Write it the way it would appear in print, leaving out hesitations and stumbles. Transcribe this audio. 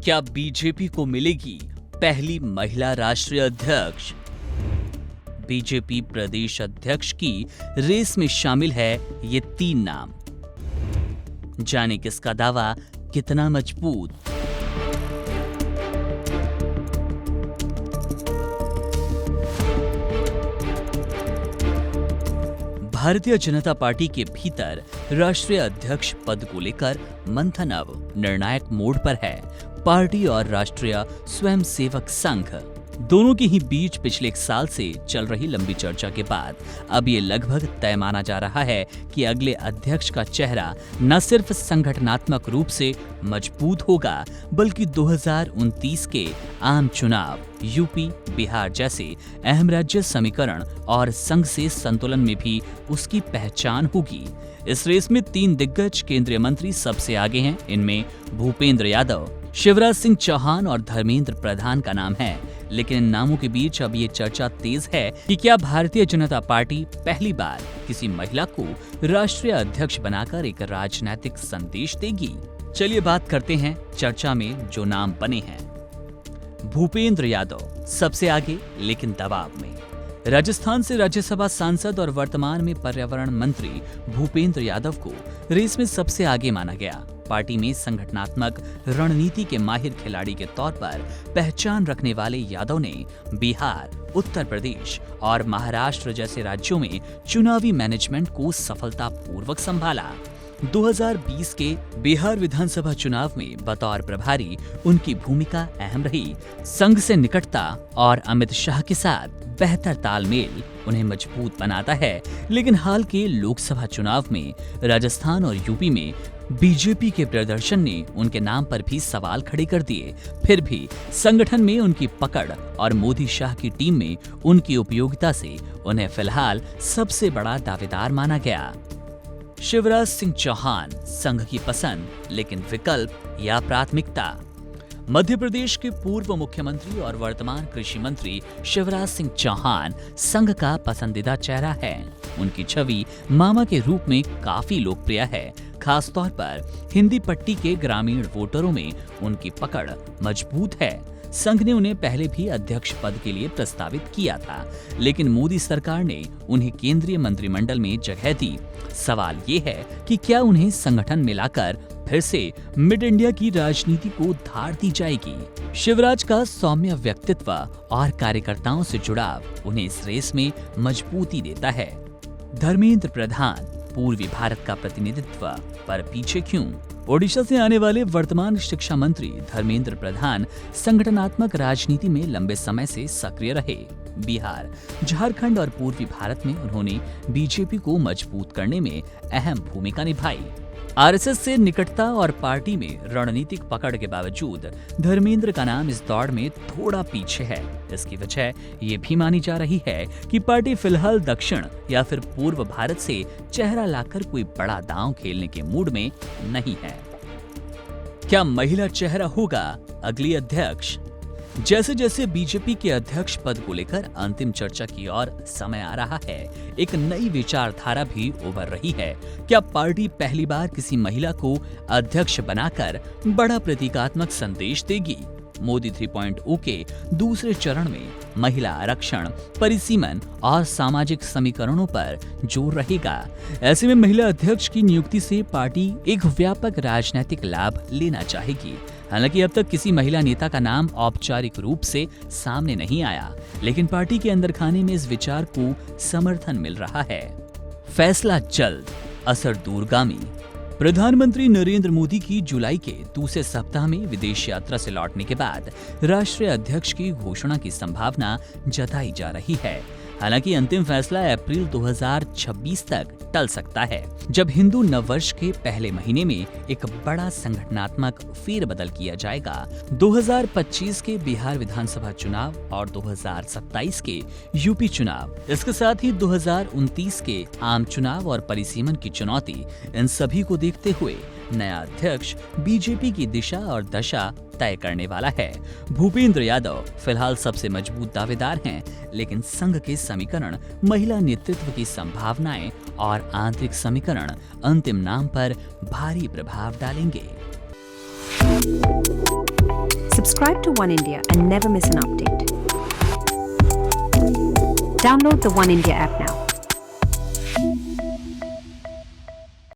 क्या बीजेपी को मिलेगी पहली महिला राष्ट्रीय अध्यक्ष? बीजेपी प्रदेश अध्यक्ष की रेस में शामिल है ये 3 नाम। जाने किसका दावा कितना मजबूत। भारतीय जनता पार्टी के भीतर राष्ट्रीय अध्यक्ष पद को लेकर मंथन अब निर्णायक मोड़ पर है। पार्टी और राष्ट्रीय स्वयंसेवक संघ दोनों के ही बीच पिछले 1 साल से चल रही लंबी चर्चा के बाद अब ये लगभग तय माना जा रहा है कि अगले अध्यक्ष का चेहरा न सिर्फ संगठनात्मक रूप से मजबूत होगा, बल्कि 2029 के आम चुनाव, यूपी, बिहार जैसे अहम राज्य समीकरण और संघ से संतुलन में भी उसकी पहचान होगी। इस रेस में 3 दिग्गज केंद्रीय मंत्री सबसे आगे हैं। इनमें भूपेंद्र यादव, शिवराज सिंह चौहान और धर्मेंद्र प्रधान का नाम है। लेकिन इन नामों के बीच अब ये चर्चा तेज है कि क्या भारतीय जनता पार्टी पहली बार किसी महिला को राष्ट्रीय अध्यक्ष बनाकर एक राजनीतिक संदेश देगी। चलिए बात करते हैं चर्चा में जो नाम बने हैं। भूपेंद्र यादव सबसे आगे, लेकिन दबाव में। राजस्थान से राज्यसभा सांसद और वर्तमान में पर्यावरण मंत्री भूपेंद्र यादव को रेस में सबसे आगे माना गया। पार्टी में संगठनात्मक रणनीति के माहिर खिलाड़ी के तौर पर पहचान रखने वाले यादव ने बिहार, उत्तर प्रदेश और महाराष्ट्र जैसे राज्यों में चुनावी मैनेजमेंट को सफलतापूर्वक संभाला। 2020 के बिहार विधानसभा चुनाव में बतौर प्रभारी उनकी भूमिका अहम रही। संघ से निकटता और अमित शाह के साथ बेहतर तालमेल उन्हें मजबूत बनाता है। लेकिन हाल के लोकसभा चुनाव में राजस्थान और यूपी में बीजेपी के प्रदर्शन ने उनके नाम पर भी सवाल खड़े कर दिए। फिर भी संगठन में उनकी पकड़ और मोदी शाह की टीम में उनकी उपयोगिता से उन्हें फिलहाल सबसे बड़ा दावेदार माना गया। शिवराज सिंह चौहान संघ की पसंद, लेकिन विकल्प या प्राथमिकता। मध्य प्रदेश के पूर्व मुख्यमंत्री और वर्तमान कृषि मंत्री शिवराज सिंह चौहान संघ का पसंदीदा चेहरा है। उनकी छवि मामा के रूप में काफी लोकप्रिय है। खासतौर पर हिंदी पट्टी के ग्रामीण वोटरों में उनकी पकड़ मजबूत है। संघ ने उन्हें पहले भी अध्यक्ष पद के लिए प्रस्तावित किया था, लेकिन मोदी सरकार ने उन्हें केंद्रीय मंत्रिमंडल में जगह दी। सवाल ये है कि क्या उन्हें संगठन में लाकर फिर से मिड इंडिया की राजनीति को धार दी जाएगी। शिवराज का सौम्य व्यक्तित्व और कार्यकर्ताओं से जुड़ाव उन्हें इस रेस में मजबूती देता है। धर्मेंद्र प्रधान पूर्वी भारत का प्रतिनिधित्व पर पीछे क्यों? ओडिशा से आने वाले वर्तमान शिक्षा मंत्री धर्मेंद्र प्रधान संगठनात्मक राजनीति में लंबे समय से सक्रिय रहे। बिहार, झारखंड और पूर्वी भारत में उन्होंने बीजेपी को मजबूत करने में अहम भूमिका निभाई। आरएसएस से निकटता और पार्टी में रणनीतिक पकड़ के बावजूद धर्मेंद्र का नाम इस दौड़ में थोड़ा पीछे है। इसकी वजह ये भी मानी जा रही है कि पार्टी फिलहाल दक्षिण या फिर पूर्व भारत से चेहरा लाकर कोई बड़ा दांव खेलने के मूड में नहीं है। क्या महिला चेहरा होगा अगली अध्यक्ष? जैसे जैसे बीजेपी के अध्यक्ष पद को लेकर अंतिम चर्चा की ओर समय आ रहा है, एक नई विचारधारा भी उभर रही है। क्या पार्टी पहली बार किसी महिला को अध्यक्ष बनाकर बड़ा प्रतीकात्मक संदेश देगी? मोदी 3.0 के दूसरे चरण में महिला आरक्षण, परिसीमन और सामाजिक समीकरणों पर जोर रहेगा। ऐसे में महिला अध्यक्ष की नियुक्ति से पार्टी एक व्यापक राजनीतिक लाभ लेना चाहेगी। हालांकि अब तक किसी महिला नेता का नाम औपचारिक रूप से सामने नहीं आया, लेकिन पार्टी के अंदर खाने में इस विचार को समर्थन मिल रहा है। फैसला जल्द, असर दूरगामी। प्रधानमंत्री नरेंद्र मोदी की जुलाई के दूसरे सप्ताह में विदेश यात्रा से लौटने के बाद राष्ट्रीय अध्यक्ष की घोषणा की संभावना जताई जा रही है। हालांकि अंतिम फैसला अप्रैल 2026 तक टल सकता है, जब हिंदू नववर्ष के पहले महीने में एक बड़ा संगठनात्मक फेरबदल किया जाएगा। 2025 के बिहार विधानसभा चुनाव और 2027 के यूपी चुनाव, इसके साथ ही 2029 के आम चुनाव और परिसीमन की चुनौती, इन सभी को देखते हुए नया अध्यक्ष बीजेपी की दिशा और दशा तय करने वाला है। भूपेंद्र यादव फिलहाल सबसे मजबूत दावेदार हैं, लेकिन संघ के समीकरण, महिला नेतृत्व की संभावनाएं और आंतरिक समीकरण अंतिम नाम पर भारी प्रभाव डालेंगे। Subscribe to One India and never miss an update. Download the One India app now.